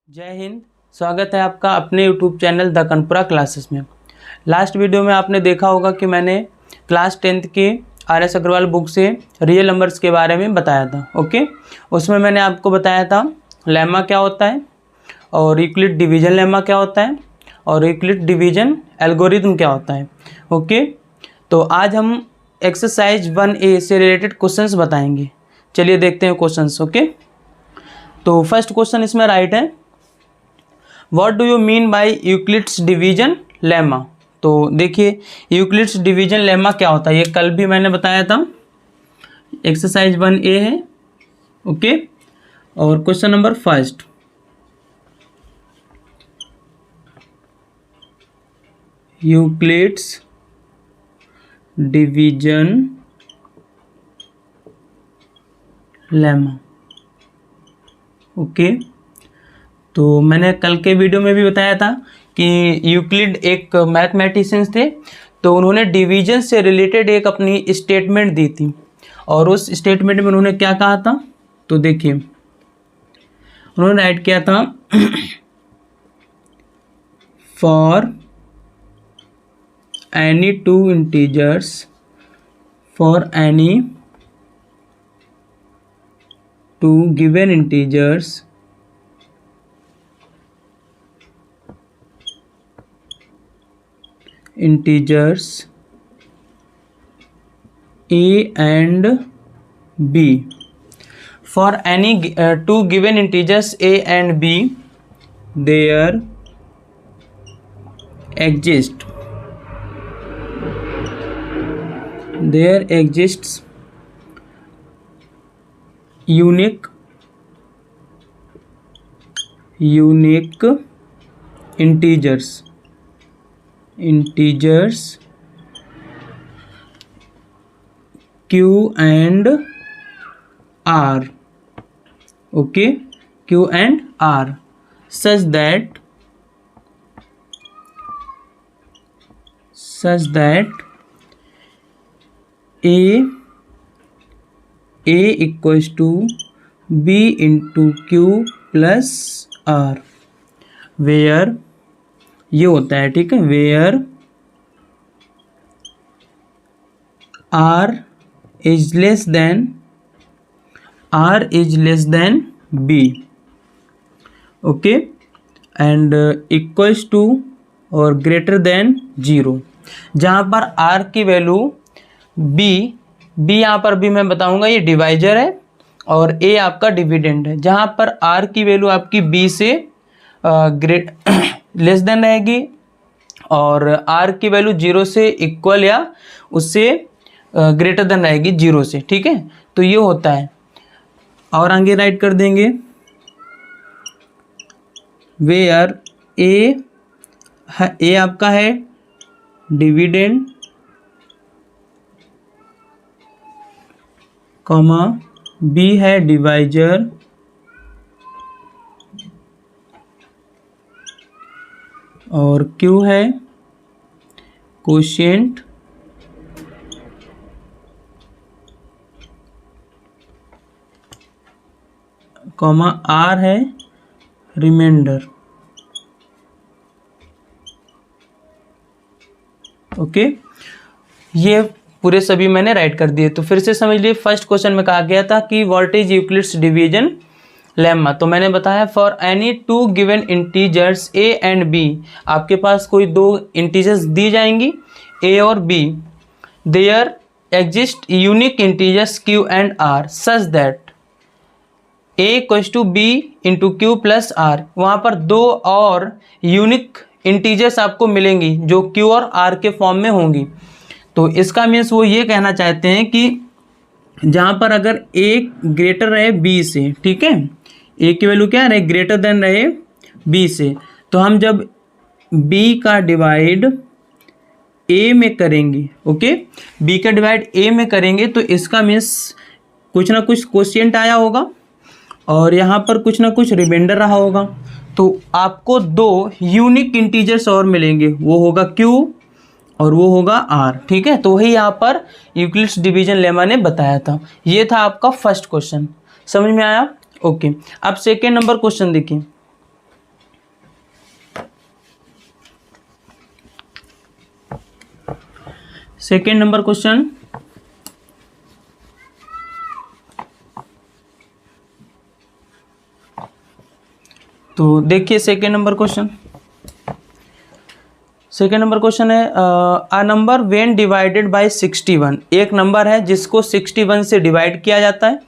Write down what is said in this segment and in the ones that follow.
जय हिंद। स्वागत है आपका अपने YouTube चैनल द कनपुरा क्लासेस में। लास्ट वीडियो में आपने देखा होगा कि मैंने क्लास 10th के RS अग्रवाल बुक से रियल नंबर्स के बारे में बताया था। ओके, उसमें मैंने आपको बताया था लेमा क्या होता है और यूक्लिड डिवीजन लेमा क्या होता है और यूक्लिड डिवीजन एल्गोरिथम क्या होता है। ओके, तो आज हम एक्सरसाइज 1A से रिलेटेड क्वेश्चंस बताएंगे। चलिए देखते हैं क्वेश्चंस। ओके, तो फर्स्ट क्वेश्चन इसमें राइट है, what do you mean by Euclid's division lemma. तो देखिए यूक्लिड्स डिवीजन लेमा क्या होता है, ये कल भी मैंने बताया था। एक्सरसाइज 1A है। ओके, और question number first, Euclid's division lemma. Okay, तो मैंने कल के वीडियो में भी बताया था कि यूक्लिड एक मैथमेटिशियंस थे, तो उन्होंने डिवीजन से रिलेटेड एक अपनी स्टेटमेंट दी थी और उस स्टेटमेंट में उन्होंने क्या कहा था, तो देखिए उन्होंने राइट किया था for any two integers, for any two given integers A and B, for any two given integers A and B, there exists unique integers Q and R. Okay, Q and R, such that A equals to B into Q plus R, where ये होता है, ठीक है, where R is less than B. Okay, and equals to और greater than 0, जहाँ पर R की value B यहाँ पर भी मैं बताऊंगा ये डिवाइजर है और A आपका डिविडेंड है। जहाँ पर R की वैल्यू आपकी B से लेस देन रहेगी और R की वैल्यू 0 से इक्वल या उससे ग्रेटर देन रहेगी 0 से, ठीक है। तो ये होता है, और आगे राइट कर देंगे वेयर ए आपका है डिविडेंड कॉमा B है डिवाइजर और Q है कोशिएंट कॉमा R है रिमाइंडर। ओके, ये पूरे सभी मैंने राइट कर दिए। तो फिर से समझ लिए, फर्स्ट क्वेश्चन में कहा गया था कि what is Euclid's division lemma. तो मैंने बताया for any two given integers A and B, आपके पास कोई दो इंटीजर्स दी जाएंगी A और B, there exist unique integers Q and R such that A equals to B into Q plus R। वहाँ पर दो और यूनिक इंटीजर्स आपको मिलेंगी जो Q और R के फॉर्म में होंगी। तो इसका मीन्स वो ये कहना चाहते हैं कि जहाँ पर अगर A ग्रेटर रहे B से, ठीक है, A की वैल्यू क्या रहे, ग्रेटर देन रहे B से, तो हम जब B का डिवाइड A में करेंगे, ओके, B का डिवाइड A में करेंगे तो इसका मीन्स कुछ ना कुछ कोशिएंट आया होगा और यहाँ पर कुछ ना कुछ रिमाइंडर रहा होगा। तो आपको दो यूनिक इंटीजर्स और मिलेंगे, वो होगा Q और वो होगा R, ठीक है। तो वही यहाँ पर यूक्लिड्स डिवीजन लेमा ने बताया था। ये था आपका फर्स्ट क्वेश्चन, समझ में आया। ओके, अब सेकेंड नंबर क्वेश्चन देखिए। सेकेंड नंबर क्वेश्चन, तो देखिए second number question. Second number question है a number when divided by 61, एक नंबर है जिसको 61 से डिवाइड किया जाता है,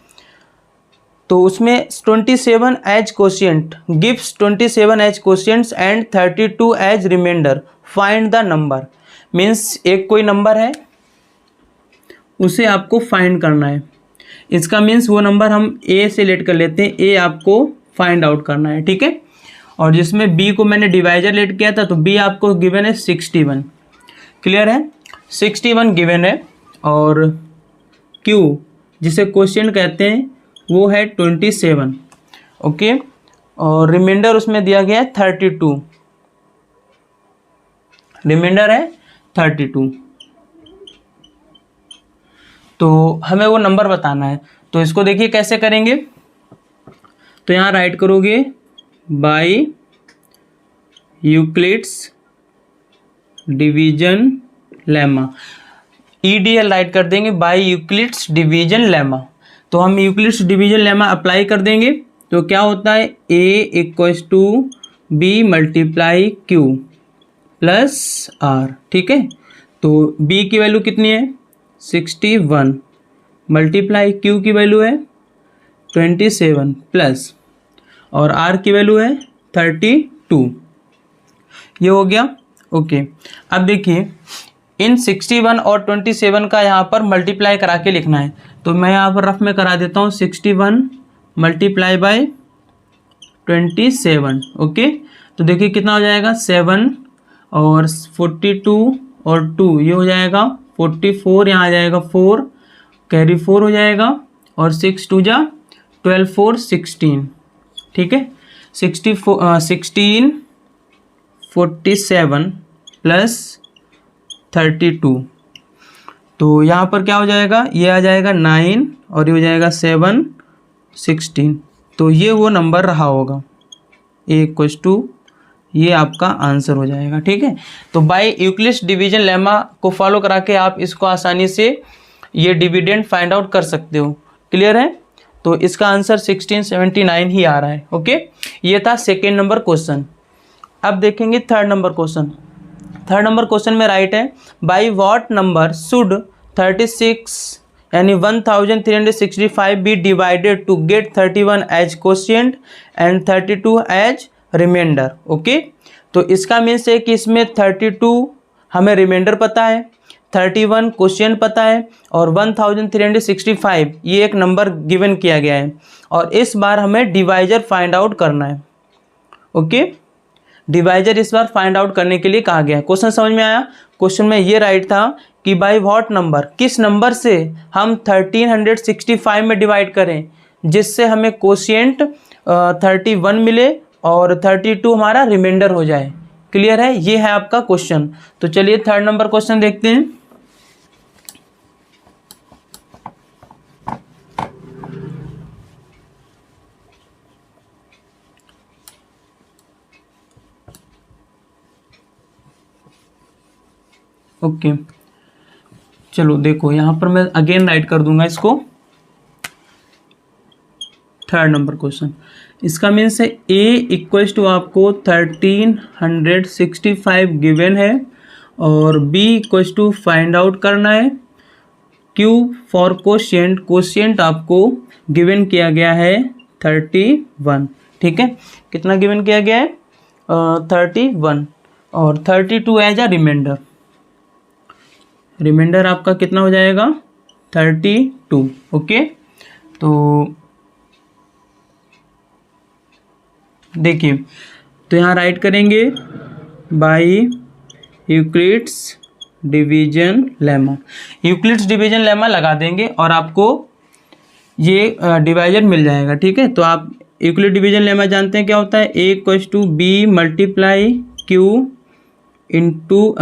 तो उसमें 27 as quotient gives 27 as quotients and 32 as remainder, find the number. Means एक कोई नंबर है, उसे आपको फाइंड करना है। इसका मीन्स वो नंबर हम ए से लेट कर लेते हैं, ए आपको फाइंड आउट करना है, ठीक है। और जिसमें बी को मैंने डिवाइजर लेट किया था, तो बी आपको गिवन है 61, क्लियर है। 61 गिवन है, और क्यू जिसे क्वेश्चन कहते हैं वो है 27, ओके। और रिमाइंडर उसमें दिया गया है 32, रिमाइंडर है 32। तो हमें वो नंबर बताना है, तो इसको देखिए कैसे करेंगे। तो यहाँ राइट करोगे by Euclid's division lemma, EDL write कर देंगे बाय यूक्लिड्स डिवीजन लेमा। तो हम यूक्लिड्स डिवीजन लेमा अप्लाई कर देंगे, तो क्या होता है A equals to B multiply Q plus R, ठीक है। तो B की वैल्यू कितनी है 61 मल्टीप्लाई Q की वैल्यू है 27 प्लस, और R की वैल्यू है 32, ये हो गया, ओके। अब देखिए इन 61 और 27 का यहाँ पर मल्टीप्लाई करा के लिखना है, तो मैं यहाँ पर रफ में करा देता हूँ 61 मल्टीप्लाई बाय 27, ओके। तो देखिए कितना हो जाएगा 7 और 42 और 2 ये हो जाएगा 44, यहाँ आ जाएगा 4 कैरी 4 हो जाएगा, और 6 2 जा 12 4 16, ठीक है। 16 47 प्लस 32, तो यहाँ पर क्या हो जाएगा, ये आ जाएगा 9 और ये हो जाएगा 7 16, तो ये वो नंबर रहा होगा A इक्वल्स टू, ये आपका आंसर हो जाएगा, ठीक है। तो बाय यूक्लिड्स डिवीजन लेमा को फॉलो करा के आप इसको आसानी से ये डिविडेंड फाइंड आउट कर सकते हो, क्लियर है। तो इसका आंसर 1679 ही आ रहा है, ओके। ये था सेकेंड नंबर क्वेश्चन। अब देखेंगे third number question. Third number question में राइट है बाय व्हाट नंबर शुड 36 यानी 1365 be divided to get 31 as quotient and 32 as remainder, okay. तो इसका मीन्स है कि इसमें 32 हमें रिमाइंडर पता है, 31 क्वोशिएंट पता है, और 1365 ये एक नंबर गिवन किया गया है, और इस बार हमें डिवाइजर फाइंड आउट करना है, ओके। डिवाइजर इस बार फाइंड आउट करने के लिए कहा गया है। क्वेश्चन समझ में आया। क्वेश्चन में ये राइट था कि बाय व्हाट नंबर, किस नंबर से हम 1365 में डिवाइड करें जिससे हमें क्वोशिएंट 31 मिले और 32 हमारा रिमाइंडर हो जाए, क्लियर है। ये है आपका क्वेश्चन। तो चलिए थर्ड नंबर क्वेश्चन देखते हैं। ओके चलो देखो, यहाँ पर मैं अगेन राइट कर दूंगा इसको। थर्ड नंबर क्वेश्चन, इसका मीन्स है A इक्वल्स टू आपको 1365 गिवन है, और B equals to find out करना है। Q फॉर क्वोशिएंट, क्वोशिएंट आपको गिवन किया गया है 31, ठीक है। कितना गिवन किया गया है 31, और 32 एज अ रिमाइंडर। रिमाइंडर आपका कितना हो जाएगा 32, ओके। तो देखिए, तो यहाँ राइट करेंगे by Euclid's division lemma. Euclid's division lemma लगा देंगे और आपको ये डिवाइजर मिल जाएगा, ठीक है। तो आप यूक्लिड डिवीजन लेमा जानते हैं क्या होता है, A equals to B multiply Q into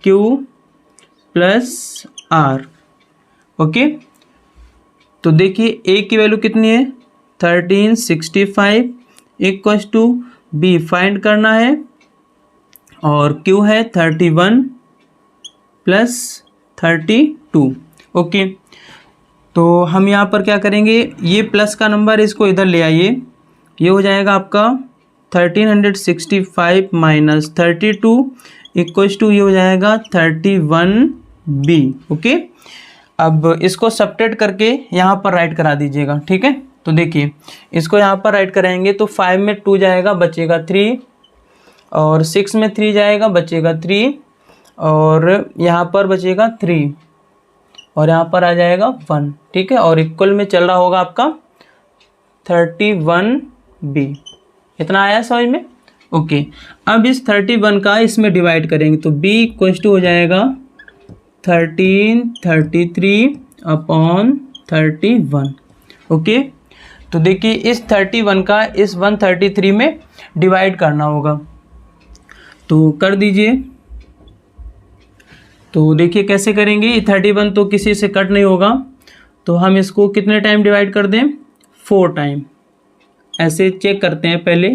Q plus R, okay. तो देखिए A की वैल्यू कितनी है 1365 इक्वल्स टू B फाइंड करना है, और Q है 31 प्लस 32। ओके, तो हम यहाँ पर क्या करेंगे, ये प्लस का नंबर इसको इधर ले आइए, ये हो जाएगा आपका 1365 माइनस 32 इक्वल्स टू ये हो जाएगा 31b। ओके, अब इसको सब्ट्रैक्ट करके यहाँ पर राइट करा दीजिएगा, ठीक है। तो देखिए इसको यहाँ पर राइट कराएंगे तो 5 में 2 जाएगा, बचेगा 3, और 6 में 3 जाएगा, बचेगा 3, और यहाँ पर बचेगा 3, और यहाँ पर आ जाएगा 1, ठीक है। और इक्वल में चल रहा होगा आपका 31b। इतना आया समझ में? ओके, अब इस 31 का इसमें डिवाइड करेंगे तो b इक्वल्स टू हो जाएगा 1333/31। ओके, तो देखिए इस 31 का इस 133 में डिवाइड करना होगा, तो कर दीजिए। तो देखिए कैसे करेंगे, 31 तो किसी से कट नहीं होगा, तो हम इसको कितने टाइम डिवाइड कर दें, 4 टाइम। ऐसे चेक करते हैं पहले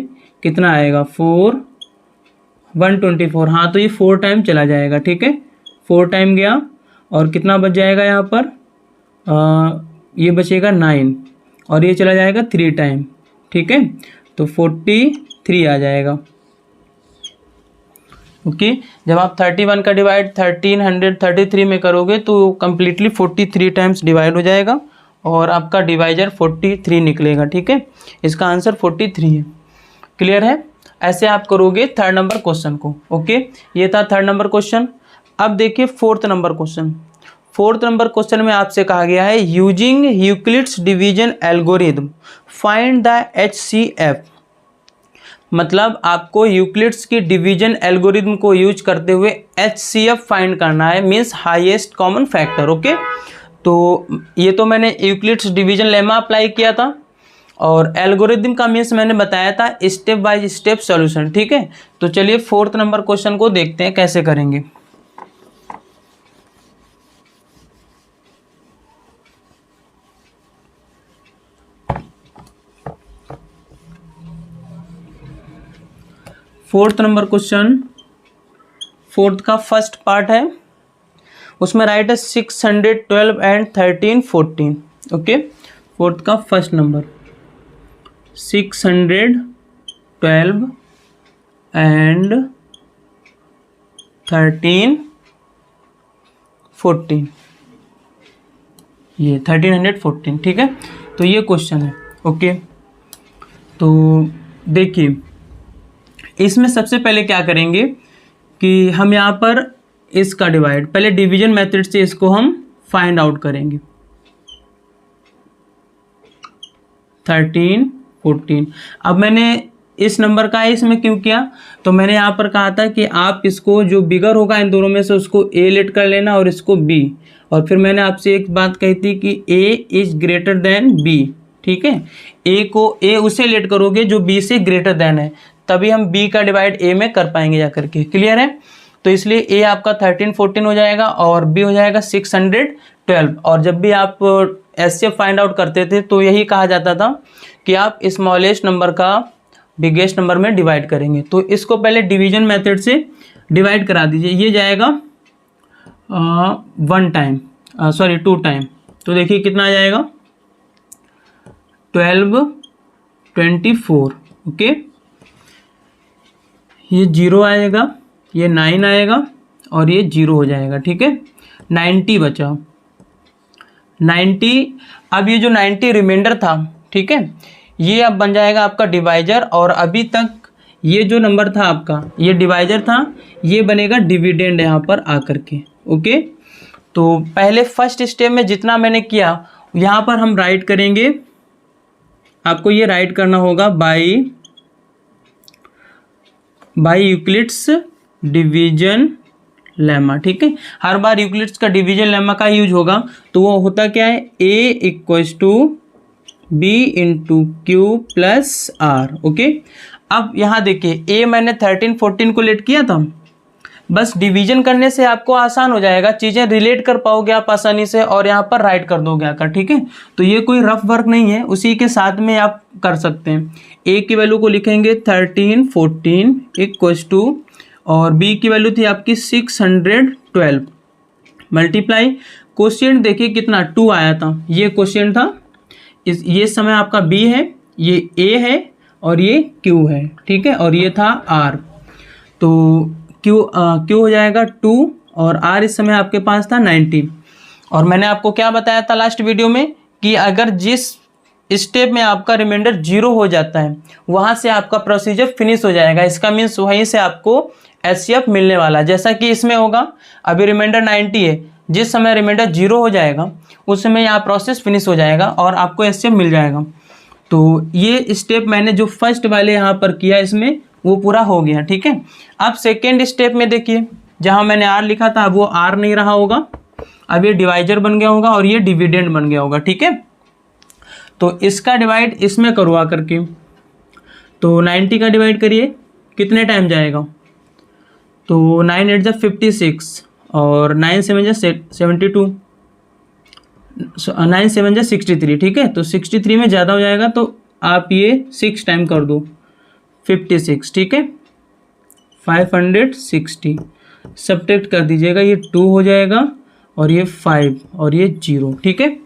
कितना आएगा, 4 124, हाँ तो ये 4 टाइम चला जाएगा, ठीक है। 4 टाइम गया, और कितना बच जाएगा यहाँ पर, ये बचेगा 9, और ये चला जाएगा 3 टाइम, ठीक है। तो 43 आ जाएगा। ओके, जब आप 31 का डिवाइड 1333 में करोगे तो कम्प्लीटली 43 टाइम्स डिवाइड हो जाएगा, और आपका डिवाइजर 43 निकलेगा, ठीक है। इसका आंसर 43 है। क्लियर है? ऐसे आप करोगे थर्ड नंबर क्वेश्चन को। ओके, ये था थर्ड नंबर क्वेश्चन। अब देखिए fourth number question. Fourth number question में आपसे कहा गया है using Euclid's division algorithm find the HCF। मतलब आपको यूक्लिड्स की डिवीजन एल्गोरिथम को यूज करते हुए HCF फाइंड करना है, means highest common factor. Okay, तो ये तो मैंने यूक्लिड्स डिवीजन लेमा अप्लाई किया था, और एल्गोरिथम का मीन्स मैंने बताया था स्टेप बाय स्टेप सॉल्यूशन, ठीक है। तो चलिए फोर्थ नंबर क्वेश्चन को देखते हैं कैसे करेंगे। फोर्थ नंबर क्वेश्चन, फोर्थ का फर्स्ट पार्ट है, उसमें राइट है 612 एंड 1314। ओके, फोर्थ का फर्स्ट नंबर 612 एंड 1314, ये 1314, ठीक है। तो ये क्वेश्चन है। ओके, तो देखिए इसमें सबसे पहले क्या करेंगे कि हम यहाँ पर इसका डिवाइड, पहले डिवीजन मेथड से इसको हम फाइंड आउट करेंगे। 1314, अब मैंने इस नंबर का इसमें क्यों किया, तो मैंने यहाँ पर कहा था कि आप इसको जो बिगर होगा इन दोनों में से उसको A लेट कर लेना और इसको B, और फिर मैंने आपसे एक बात कही थी कि A is greater then B, ठीक है। A उसे लेट करोगे जो B से ग्रेटर देन है, तभी हम B का डिवाइड A में कर पाएंगे जा करके। क्लियर है? तो इसलिए A आपका 1314 हो जाएगा और B हो जाएगा 612। और जब भी आप HCF फाइंड आउट करते थे तो यही कहा जाता था कि आप स्मॉलेस्ट नंबर का बिगेस्ट नंबर में डिवाइड करेंगे। तो इसको पहले डिवीजन मेथड से डिवाइड करा दीजिए, ये जाएगा 2 टाइम। तो देखिए कितना आ जाएगा 12 24। ओके, ये 0 आएगा, ये 9 आएगा और ये 0 हो जाएगा, ठीक है। 90 बचा, 90। अब ये जो 90 रिमाइंडर था, ठीक है, ये अब बन जाएगा आपका डिवाइजर, और अभी तक ये जो नंबर था आपका ये डिवाइजर था, ये बनेगा डिविडेंड यहाँ पर आकर के। ओके, तो पहले फर्स्ट स्टेप में जितना मैंने किया यहाँ पर हम राइट करेंगे, आपको ये राइट करना होगा बाय यूक्लिड्स डिवीजन लेमा, ठीक है। हर बार यूक्लिड्स का डिवीजन लेमा का यूज होगा, तो वो होता क्या है, A equals to B into Q plus R. Okay, अब यहाँ देखिए A मैंने 1314 को लेट किया था, बस डिवीजन करने से आपको आसान हो जाएगा, चीज़ें रिलेट कर पाओगे आप आसानी से, और यहाँ पर राइट कर दोगे आकर, ठीक है। तो ये कोई रफ वर्क नहीं है, उसी के साथ में आप कर सकते हैं। A की वैल्यू को लिखेंगे 1314 इक्वल्स टू, और B की वैल्यू थी आपकी 612, मल्टीप्लाई कोशिएंट देखिए कितना 2 आया था, ये कोशिएंट था। ये समय आपका b है, ये a है और ये q है, ठीक है, और ये था r। तो q हो जाएगा 2 और r इस समय आपके पास था 90। और मैंने आपको क्या बताया था लास्ट वीडियो में कि अगर जिस स्टेप में आपका रिमाइंडर 0 हो जाता है वहाँ से आपका प्रोसीजर फिनिश हो जाएगा। इसका मीन्स वहीं से आपको एचसीएफ मिलने वाला, जैसा कि इसमें होगा। अभी रिमाइंडर 90 है, जिस समय रिमाइंडर 0 हो जाएगा उस समय यहाँ प्रोसेस फिनिश हो जाएगा और आपको एचसीएफ मिल जाएगा। तो ये स्टेप मैंने जो फर्स्ट वाले यहाँ पर किया इसमें वो पूरा हो गया, ठीक है। अब सेकेंड स्टेप में देखिए जहाँ मैंने आर लिखा था अब वो आर नहीं रहा होगा, अब ये डिवाइजर बन गया होगा और ये डिविडेंड बन गया होगा, ठीक है। तो इसका डिवाइड इसमें करवा करके, तो 90 का डिवाइड करिए, कितने टाइम जाएगा, तो 9 8 जा 56 और 9 7 जा 72, 9 7 जा 63, ठीक है। तो 63 में ज़्यादा हो जाएगा तो आप ये 6 टाइम कर दो, 56, ठीक है, 560 सब्ट्रैक्ट कर दीजिएगा, ये 2 हो जाएगा और ये 5 और ये 0, ठीक है।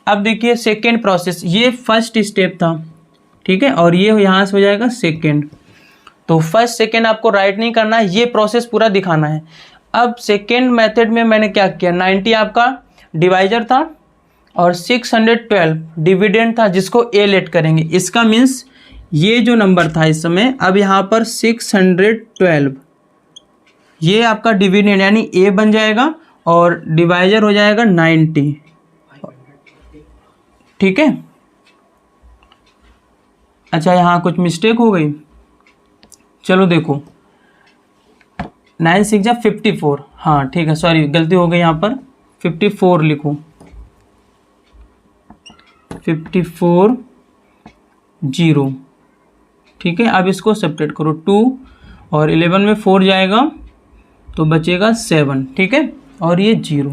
अब देखिए सेकेंड प्रोसेस, ये फर्स्ट स्टेप था, ठीक है, और ये यहाँ से हो जाएगा सेकेंड। तो फर्स्ट सेकेंड आपको राइट नहीं करना है, ये प्रोसेस पूरा दिखाना है। अब सेकेंड मेथड में मैंने क्या किया, 90 आपका डिवाइजर था और 612 डिविडेंड था जिसको ए लेट करेंगे। इसका मीन्स ये जो नंबर था इस समय, अब यहाँ पर 612 ये आपका डिविडेंड यानी ए बन जाएगा और डिवाइजर हो जाएगा 90, ठीक है। अच्छा यहाँ कुछ मिस्टेक हो गई, चलो देखो 9 6 जा 54, हाँ ठीक है, सॉरी गलती हो गई, यहाँ पर 54 लिखो, 54 0, ठीक है। अब इसको सब्ट्रैक्ट करो, 2 और 11 में 4 जाएगा तो बचेगा 7, ठीक है, और ये 0,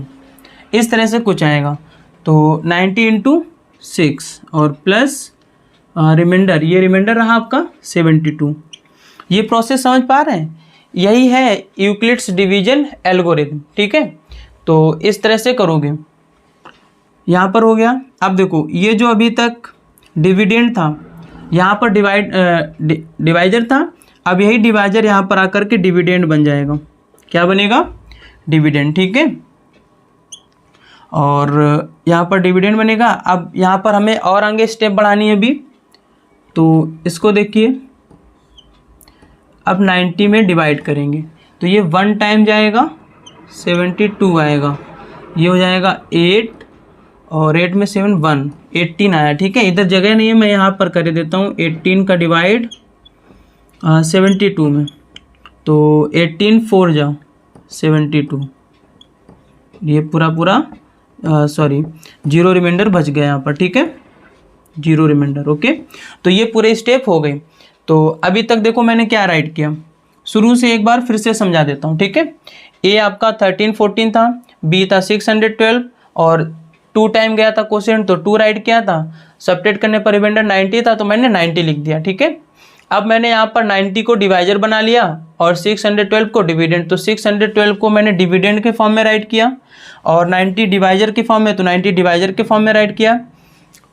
इस तरह से कुछ आएगा। तो 90 × 6 और प्लस रिमाइंडर, ये रिमाइंडर रहा आपका 72। ये प्रोसेस समझ पा रहे हैं, यही है यूक्लिड्स डिवीजन एल्गोरिथम, ठीक है। तो इस तरह से करोगे, यहाँ पर हो गया। अब देखो ये जो अभी तक डिविडेंड था यहाँ पर डिवाइजर था, अब यही डिवाइजर यहाँ पर आकर के डिविडेंड बन जाएगा, क्या बनेगा, डिविडेंड, ठीक है। और यहाँ पर डिविडेंड बनेगा। अब यहाँ पर हमें और आगे स्टेप बढ़ानी है अभी, तो इसको देखिए अब 90 में डिवाइड करेंगे तो ये 1 टाइम जाएगा 72 आएगा, ये हो जाएगा 8 और 8 में 7 1 18 आया, ठीक है। इधर जगह नहीं है, मैं यहाँ पर कर देता हूँ 18 का डिवाइड 72 में, तो 18 4 जा 72, ये पूरा सॉरी 0 रिमाइंडर बच गया यहाँ पर, ठीक है, 0 रिमाइंडर, ओके। तो ये पूरे स्टेप हो गए। तो अभी तक देखो मैंने क्या राइट किया, शुरू से एक बार फिर से समझा देता हूँ, ठीक है। ए आपका 13 14 था, बी था 612 और 2 टाइम गया था क्वोशिएंट तो 2 राइट किया था, सब्ट्रैक्ट करने पर रिमाइंडर 90 था तो मैंने 90 लिख दिया, ठीक है। अब मैंने यहाँ पर 90 को डिवाइजर बना लिया और 612 को डिविडेंड, तो 612 को मैंने डिविडेंड के फॉर्म में राइट किया और 90 डिवाइजर के फॉर्म में, तो 90 डिवाइजर के फॉर्म में राइट किया।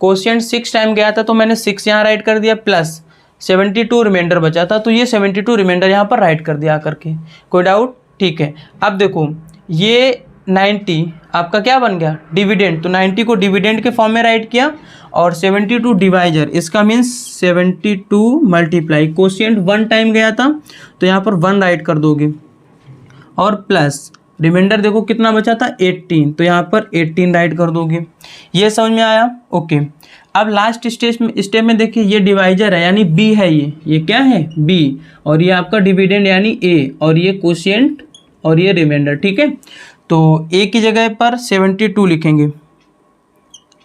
क्वोशिएंट 6 टाइम गया था तो मैंने 6 यहाँ राइट कर दिया, प्लस 72 रिमाइंडर बचा था तो ये 72 रिमाइंडर यहाँ पर राइट कर दिया करके, कोई डाउट, ठीक है। अब देखो ये 90 आपका क्या बन गया, डिविडेंड, तो 90 को डिविडेंड के फॉर्म में राइट किया और 72 डिवाइजर, इसका मीन्स 72 मल्टीप्लाई क्वोशिएंट 1 टाइम गया था तो यहाँ पर 1 राइट कर दोगे और प्लस रिमाइंडर देखो कितना बचा था 18, तो यहाँ पर 18 राइट कर दोगे। ये समझ में आया, ओके। अब लास्ट स्टेप में देखिए ये डिवाइजर है यानी बी है, ये क्या है, बी, और ये आपका डिविडेंड यानी ए, और ये क्वोशिएंट और ये रिमाइंडर, ठीक है। तो ए की जगह पर 72 लिखेंगे,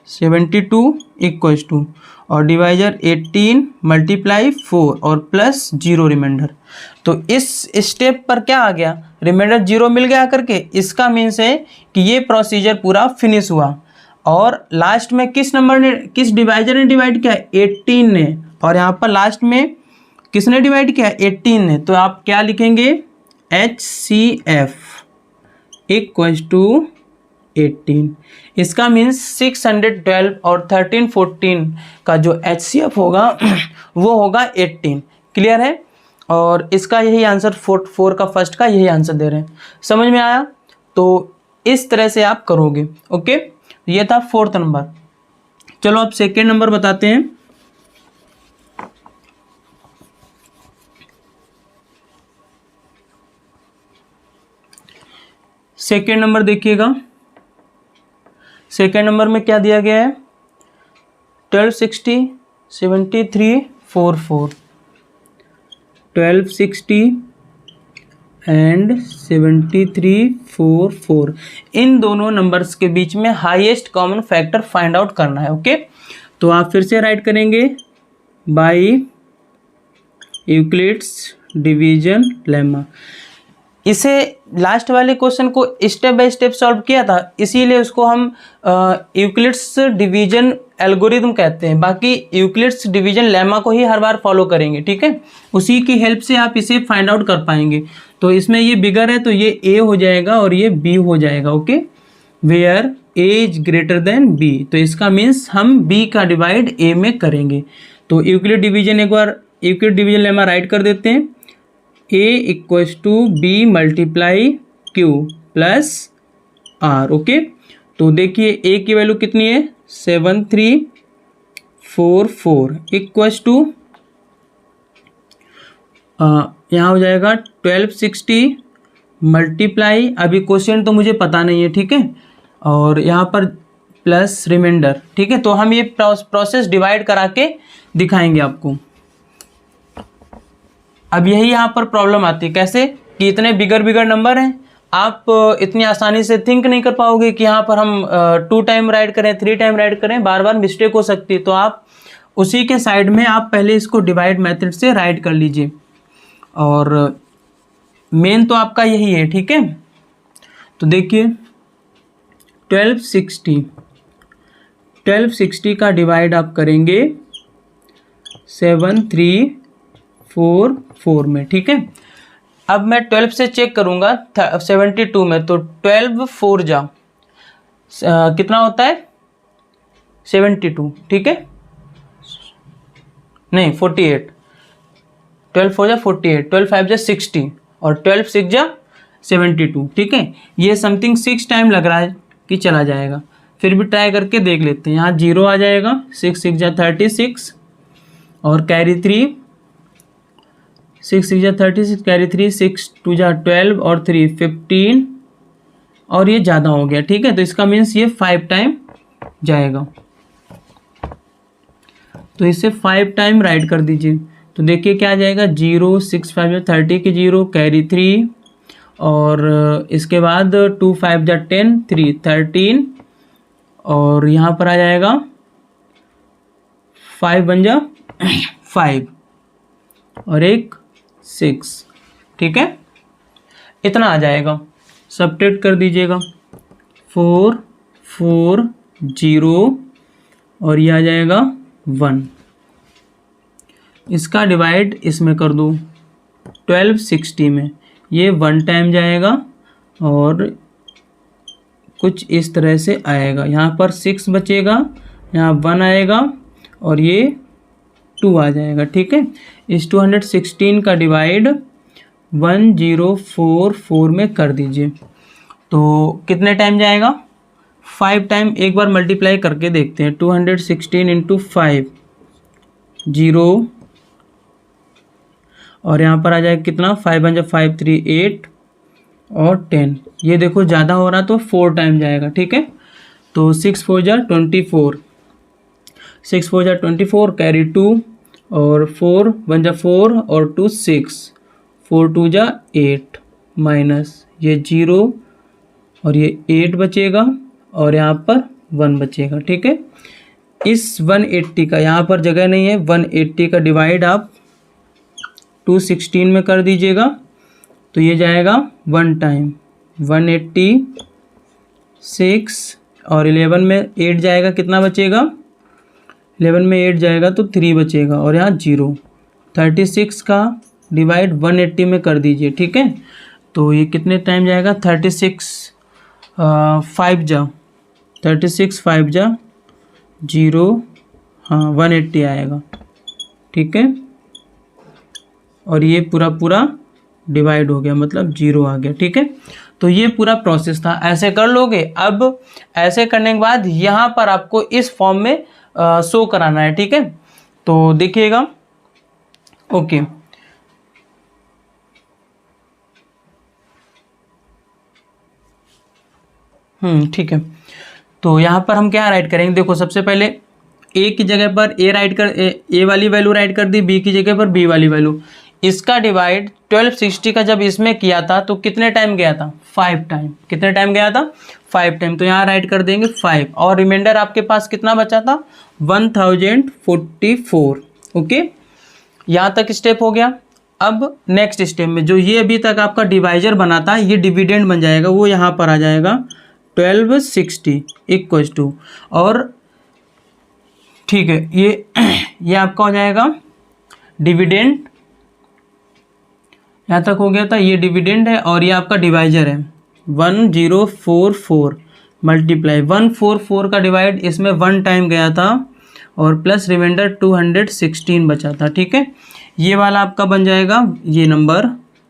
72 इक्वल्स टू और डिवाइजर 18 मल्टीप्लाई 4 और प्लस 0 रिमाइंडर। तो इस स्टेप पर क्या आ गया, रिमाइंडर 0 मिल गया करके, इसका मीन्स है कि ये प्रोसीजर पूरा फिनिश हुआ। और लास्ट में किस नंबर ने, किस डिवाइजर ने डिवाइड किया, 18 ने, और यहाँ पर लास्ट में किसने डिवाइड किया, 18 ने। तो आप क्या लिखेंगे, HCF इक्वल्स टू 18। इसका मीन्स 612 और 1314 का जो HCF होगा वो होगा 18। क्लियर है? और इसका यही आंसर 4 का फर्स्ट का यही आंसर दे रहे हैं। समझ में आया? तो इस तरह से आप करोगे। ओके, ये था 4th नंबर। चलो अब 2nd नंबर बताते हैं। सेकेंड नंबर देखिएगा, 2nd नंबर में क्या दिया गया है? 1260 73 44, 1260 एंड 73 44, इन दोनों नंबर्स के बीच में highest common factor find out करना है। ओके, तो आप फिर से राइट करेंगे बाय यूक्लिड्स डिवीजन लेमा। इसे लास्ट वाले क्वेश्चन को स्टेप बाय स्टेप सॉल्व किया था, इसीलिए उसको हम यूक्लिड्स डिवीजन एल्गोरिथम कहते हैं। बाकी यूक्लिड्स डिवीजन लेमा को ही हर बार फॉलो करेंगे, ठीक है? उसी की हेल्प से आप इसे फाइंड आउट कर पाएंगे। तो इसमें ये बिगर है तो ये ए हो जाएगा और ये बी हो जाएगा। Okay, where A is greater than B, तो इसका मीन्स हम बी का डिवाइड ए में करेंगे। तो यूक्लिड डिवीजन, एक बार यूक्लिड डिवीजन लेमा राइट कर देते हैं। A equals to B multiply Q plus R. Okay, तो देखिए A की वैल्यू कितनी है? 7344 इक्वल्स टू यहाँ हो जाएगा 1260 मल्टीप्लाई, अभी क्वेश्चन तो मुझे पता नहीं है, ठीक है, और यहाँ पर प्लस रिमाइंडर। ठीक है, तो हम ये प्रोसेस डिवाइड करा के दिखाएंगे आपको। अब यही यहाँ पर प्रॉब्लम आती है, कैसे कि इतने बिगर नंबर हैं, आप इतनी आसानी से थिंक नहीं कर पाओगे कि यहाँ पर हम 2 टाइम राइट करें, 3 टाइम राइट करें, बार बार मिस्टेक हो सकती है। तो आप उसी के साइड में आप पहले इसको डिवाइड मेथड से राइट कर लीजिए, और मेन तो आपका यही है। ठीक है, तो देखिए 1260 का डिवाइड आप करेंगे 7344 में। ठीक है, अब मैं 12 से चेक करूंगा 72 में, तो 12 4 जा कितना होता है 72। ठीक है, नहीं 48, 12 4 जा 48, 12 5 जा 60 और 12 6 जा 72। ठीक है, ये समथिंग 6 टाइम लग रहा है कि चला जाएगा, फिर भी ट्राई करके देख लेते हैं। यहाँ 0 आ जाएगा, 6 6 जा 36 और कैरी 3, 6 6 जा 36 कैरी 3, 6 2 जा 12 और 3 15, और ये ज़्यादा हो गया। ठीक है, तो इसका मीन्स ये 5 टाइम जाएगा, तो इसे 5 टाइम राइट कर दीजिए। तो देखिए क्या आ जाएगा, 0 6 5 जा 30 की 0 कैरी 3, और इसके बाद 2 5 जा 10 3 13, और यहाँ पर आ जाएगा 5 बन जा 5 और एक 6। ठीक है, इतना आ जाएगा, सब्ट्रैक्ट कर दीजिएगा 4 4 0 और ये आ जाएगा 1। इसका डिवाइड इसमें कर दो 1260 में, ये 1 टाइम जाएगा और कुछ इस तरह से आएगा। यहाँ पर 6 बचेगा, यहाँ 1 आएगा और ये 2 आ जाएगा। ठीक है, इस 216 का डिवाइड 1044 में कर दीजिए, तो कितने टाइम जाएगा 5 टाइम। एक बार मल्टीप्लाई करके देखते हैं, 216 इंटू 5 0, और यहाँ पर आ जाएगा कितना 5 बन जा 5 3 8 और 10। ये देखो ज़्यादा हो रहा तो 4 टाइम जाएगा। ठीक है, तो 6 4 जा 24, 6 4 जा 24 कैरी 2 और 4 बन जा 4 और 2 6, 4 2 जा 8 माइनस ये 0 और ये 8 बचेगा और यहाँ पर 1 बचेगा। ठीक है, इस 180 का यहाँ पर जगह नहीं है, 180 का डिवाइड आप 216 में कर दीजिएगा, तो ये जाएगा 1 टाइम 186 और 11 में 8 जाएगा, कितना बचेगा 11 में 8 जाएगा तो 3 बचेगा और यहाँ 0। 36 का डिवाइड 180 में कर दीजिए। ठीक है, तो ये कितने टाइम जाएगा 36 5 जा 36, 5 जा 0, हाँ 180 आएगा, ठीक है। और ये पूरा पूरा डिवाइड हो गया, मतलब 0 आ गया, ठीक है। तो ये पूरा प्रोसेस था, ऐसे कर लोगे। अब ऐसे करने के बाद यहाँ पर आपको इस फॉर्म में शो कराना है, ठीक है। तो देखिएगा, ओके। ठीक है। तो यहाँ पर हम क्या राइट करेंगे, देखो सबसे पहले ए की जगह पर ए वाली वैल्यू राइट कर दी, बी की जगह पर बी वाली वैल्यू। इसका डिवाइड 1260 का जब इसमें किया था तो कितने टाइम गया था, 5 टाइम। कितने टाइम गया था, 5 टाइम। तो यहाँ राइट कर देंगे 5, और रिमाइंडर आपके पास कितना बचा था, 1044। ओके, यहाँ तक स्टेप हो गया। अब नेक्स्ट स्टेप में जो ये अभी तक आपका डिवाइजर बना था, ये डिविडेंड बन जाएगा, वो यहाँ पर आ जाएगा 1260 इक्वल्स टू, और ठीक है, ये आपका हो जाएगा डिविडेंड। यहाँ तक हो गया था, ये डिविडेंड है और ये आपका डिवाइजर है 1044 मल्टीप्लाई 144 का डिवाइड इसमें 1 टाइम गया था, और प्लस रिमाइंडर 216 बचा था, ठीक है। ये वाला आपका बन जाएगा ये नंबर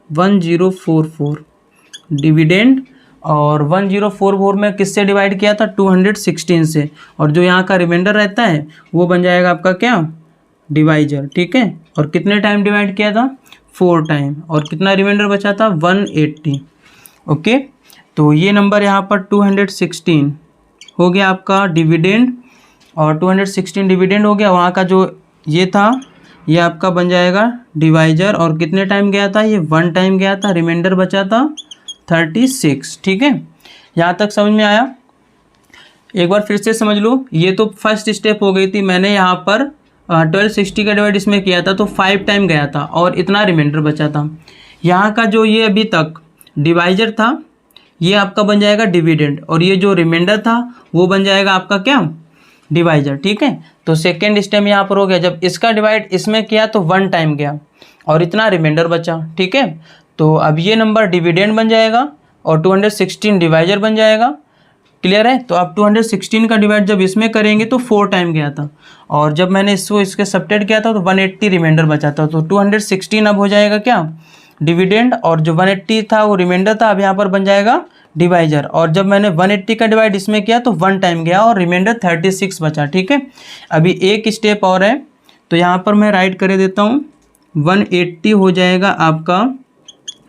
1044 डिविडेंड, और 1044 में किससे डिवाइड किया था, 216 से, और जो यहाँ का रिमाइंडर रहता है वो बन जाएगा आपका क्या, डिवाइजर, ठीक है। और कितने टाइम डिवाइड किया था, 4 टाइम, और कितना रिमाइंडर बचा था, 180। ओके, तो ये नंबर यहाँ पर 216 हो गया आपका डिविडेंड, और 216 डिविडेंड हो गया। वहाँ का जो ये था ये आपका बन जाएगा डिवाइजर, और कितने टाइम गया था, ये 1 टाइम गया था, रिमाइंडर बचा था 36, ठीक है। यहाँ तक समझ में आया। एक बार फिर से समझ लो, ये तो फर्स्ट स्टेप हो गई थी, मैंने यहाँ पर 1260 का डिवाइड इसमें किया था तो 5 टाइम गया था और इतना रिमाइंडर बचा था। यहाँ का जो ये अभी तक डिवाइजर था ये आपका बन जाएगा डिविडेंड, और ये जो रिमाइंडर था वो बन जाएगा आपका क्या, डिवाइजर, ठीक है। तो सेकेंड स्टेप यहाँ पर हो गया, जब इसका डिवाइड इसमें किया तो 1 टाइम गया और इतना रिमाइंडर बचा, ठीक है। तो अब ये नंबर डिविडेंड बन जाएगा और 216 डिवाइजर बन जाएगा, क्लियर है। तो अब 216 का डिवाइड जब इसमें करेंगे तो 4 टाइम गया था, और जब मैंने इसको इसके सब्ट्रैक्ट किया था तो 180 रिमाइंडर बचा था, तो 216 अब हो जाएगा क्या, डिविडेंड, और जो 180 था वो रिमाइंडर था, अब यहाँ पर बन जाएगा डिवाइजर। और जब मैंने 180 का डिवाइड इसमें किया तो 1 टाइम गया और रिमाइंडर 36 बचा, ठीक है। अभी एक स्टेप और है, तो यहाँ पर मैं राइट कर देता हूँ, 180 हो जाएगा आपका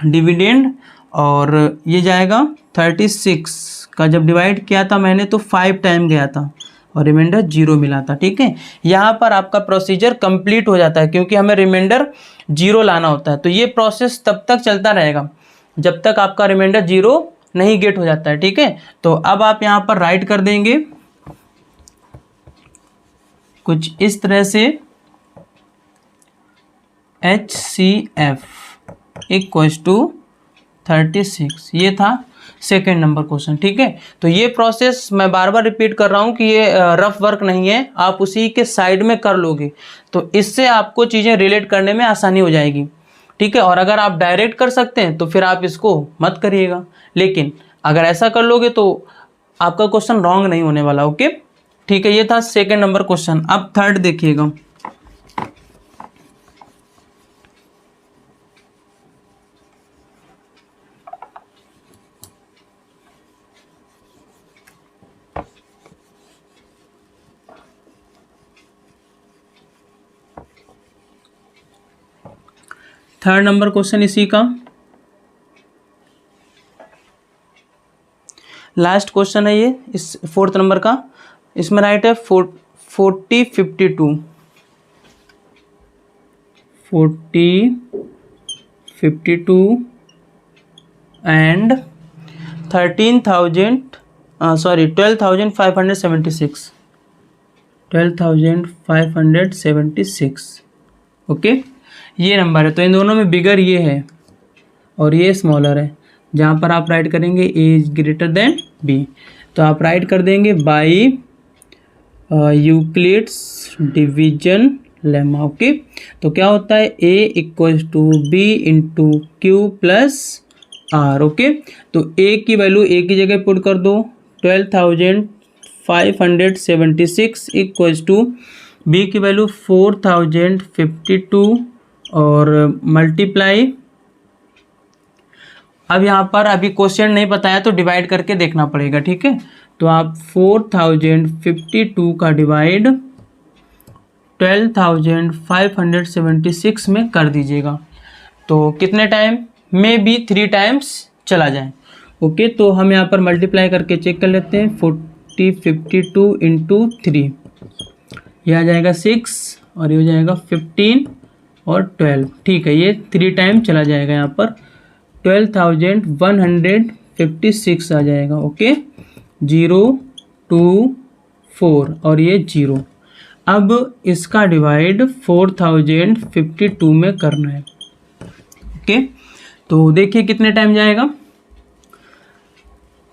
डिविडेंड, और ये जाएगा 36 का जब डिवाइड किया था मैंने तो 5 टाइम गया था और रिमाइंडर 0 मिला था, ठीक है। यहाँ पर आपका प्रोसीजर कंप्लीट हो जाता है, क्योंकि हमें रिमाइंडर 0 लाना होता है। तो ये प्रोसेस तब तक चलता रहेगा जब तक आपका रिमाइंडर 0 नहीं गेट हो जाता है, ठीक है। तो अब आप यहाँ पर राइट कर देंगे कुछ इस तरह से, HCF इक्वल्स टू 36, ये था सेकेंड नंबर क्वेश्चन, ठीक है। तो ये प्रोसेस मैं बार बार रिपीट कर रहा हूँ कि ये रफ वर्क नहीं है, आप उसी के साइड में कर लोगे तो इससे आपको चीज़ें रिलेट करने में आसानी हो जाएगी, ठीक है। और अगर आप डायरेक्ट कर सकते हैं तो फिर आप इसको मत करिएगा, लेकिन अगर ऐसा कर लोगे तो आपका क्वेश्चन रॉन्ग नहीं होने वाला, ओके, ठीक है। ये था सेकेंड नंबर क्वेश्चन। अब थर्ड देखिएगा, थर्ड नंबर क्वेश्चन इसी का लास्ट क्वेश्चन है ये, इस फोर्थ नंबर का। इसमें राइट है 40 52 एंड 12,576 ओके, ये नंबर है। तो इन दोनों में बिगर ये है और ये स्मॉलर है, जहाँ पर आप राइट करेंगे A is greater than B, तो आप राइट कर देंगे by Euclid's division lemma, okay. तो क्या होता है, A equals to B into Q plus R. Okay, तो ए की वैल्यू ए की जगह पुट कर दो 12,576 इक्वल्स टू बी की वैल्यू 4052 और मल्टीप्लाई। अब यहाँ पर अभी क्वेश्चन नहीं बताया तो डिवाइड करके देखना पड़ेगा, ठीक है। तो आप 4052 का डिवाइड 12,576 में कर दीजिएगा। तो कितने टाइम में भी 3 टाइम्स चला जाए। ओके, तो हम यहाँ पर मल्टीप्लाई करके चेक कर लेते हैं। 52 इंटू 3, यह आ जाएगा 6 और ये हो जाएगा 15 और 12। ठीक है, ये 3 टाइम चला जाएगा। यहाँ पर 12,156 आ जाएगा। ओके, 0 2 4 और ये 0। अब इसका डिवाइड 4052 में करना है। ओके, तो देखिए कितने टाइम जाएगा।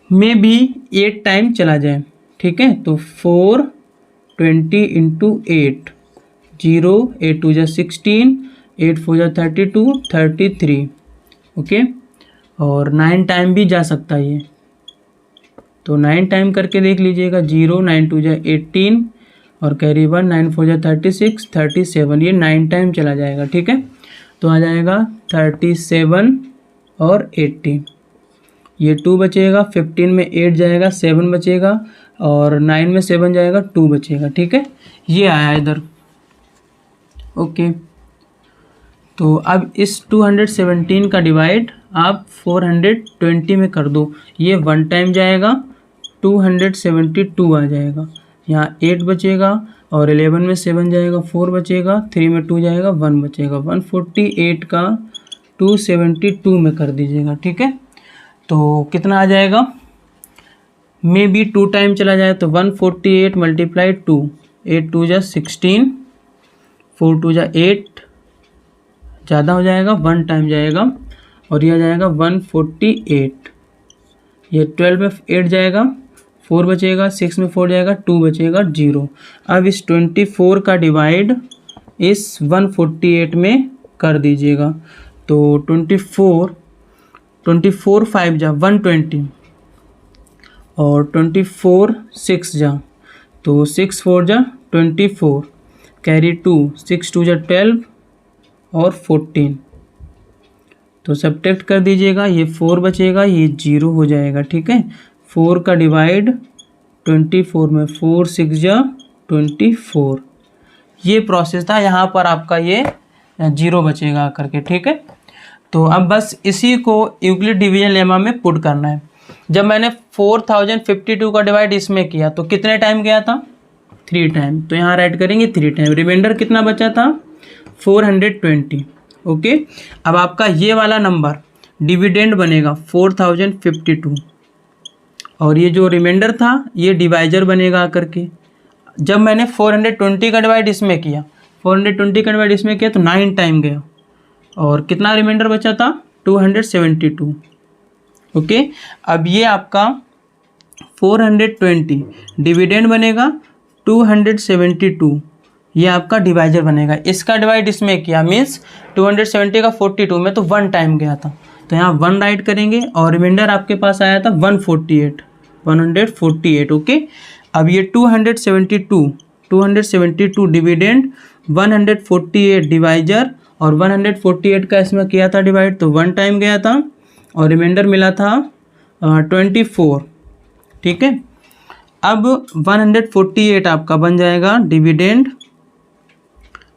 में भी 8 टाइम चला जाए, ठीक है। तो 420 इंटू 8, 0 8 2 16, 8 4 32, 33। ओके, और 9 टाइम भी जा सकता है ये, तो 9 टाइम करके देख लीजिएगा। 0 9 2 18 और कैरी 1, 9 4 36, 37, ये 9 टाइम चला जाएगा, ठीक है। तो आ जाएगा 37 और 80, ये 2 बचेगा। 15 में 8 जाएगा, 7 बचेगा और 9 में 7 जाएगा, 2 बचेगा, ठीक है। ये आया इधर। ओके, तो अब इस 217 का डिवाइड आप 420 में कर दो। ये 1 टाइम जाएगा, 272 आ जाएगा। यहाँ 8 बचेगा और 11 में 7 जाएगा, 4 बचेगा, 3 में 2 जाएगा, 1 बचेगा। 148 का 272 में कर दीजिएगा, ठीक है। तो कितना आ जाएगा। में भी 2 टाइम चला जाए तो 148 मल्टीप्लाई 2, 8 2 16, 4 2 8, ज़्यादा हो जाएगा, 1 टाइम जाएगा और यह जाएगा 148। ये 12 में 8 जाएगा, 4 बचेगा, 6 में 4 जाएगा, 2 बचेगा, 0। अब इस 24 का डिवाइड इस 148 में कर दीजिएगा। तो 24 5 जा 120 और 24 6 जा, तो 6 4 जा 24, कैरी 2, 6 2 जा 12 और 14। तो सब्ट्रैक्ट कर दीजिएगा, ये 4 बचेगा, ये 0 हो जाएगा, ठीक है। 4 का डिवाइड 24 में, 4 6 जा 24। ये प्रोसेस था, यहाँ पर आपका ये 0 बचेगा करके, ठीक है। तो अब बस इसी को यूक्लिड डिवीजन लेमा में पुट करना है। जब मैंने 4052 का डिवाइड इसमें किया तो कितने टाइम गया था, 3 टाइम। तो यहाँ राइट करेंगे 3 टाइम। रिमाइंडर कितना बचा था, 420। ओके, अब आपका ये वाला नंबर डिविडेंड बनेगा 4052 और ये जो रिमाइंडर था ये डिवाइजर बनेगा आकर के। जब मैंने 420 का डिवाइड इसमें किया, 420 का डिवाइड इसमें किया तो 9 टाइम गया और कितना रिमाइंडर बचा था, 272। ओके, अब ये आपका 420 डिविडेंड बनेगा, 272 ये आपका डिवाइजर बनेगा। इसका डिवाइड इसमें किया मीन्स 270 का 42 में तो 1 टाइम गया था, तो यहाँ 1 राइट करेंगे और रिमाइंडर आपके पास आया था 148। ओके, अब ये 272 डिविडेंड, 148 डिवाइजर और 148 का इसमें किया था डिवाइड तो 1 टाइम गया था और रिमाइंडर मिला था 24, ठीक है। अब 148 आपका बन जाएगा डिविडेंड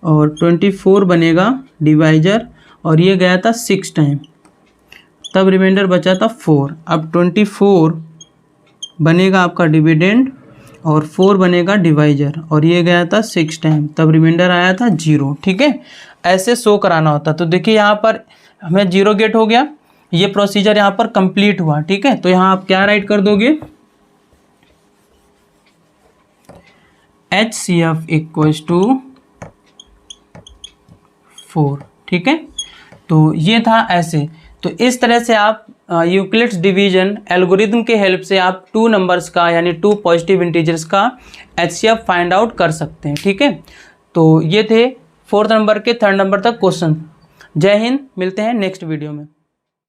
और 24 बनेगा डिवाइजर और ये गया था 6 टाइम, तब रिमाइंडर बचा था 4। अब 24 बनेगा आपका डिविडेंड और 4 बनेगा डिवाइजर और ये गया था 6 टाइम, तब रिमाइंडर आया था 0, ठीक है। ऐसे शो कराना होता। तो देखिए यहाँ पर हमें 0 गेट हो गया, ये प्रोसीजर यहाँ पर कंप्लीट हुआ, ठीक है। तो यहाँ आप क्या राइट कर दोगे, HCF इक्वल्स टू 4, ठीक है। तो ये था ऐसे। तो इस तरह से आप यूक्लिड्स डिवीजन एल्गोरिथम के हेल्प से आप 2 नंबर्स का यानी 2 पॉजिटिव इंटीजर्स का HCF फाइंड आउट कर सकते हैं, ठीक है। तो ये थे 4th नंबर के 3rd नंबर तक क्वेश्चन। जय हिंद, मिलते हैं नेक्स्ट वीडियो में।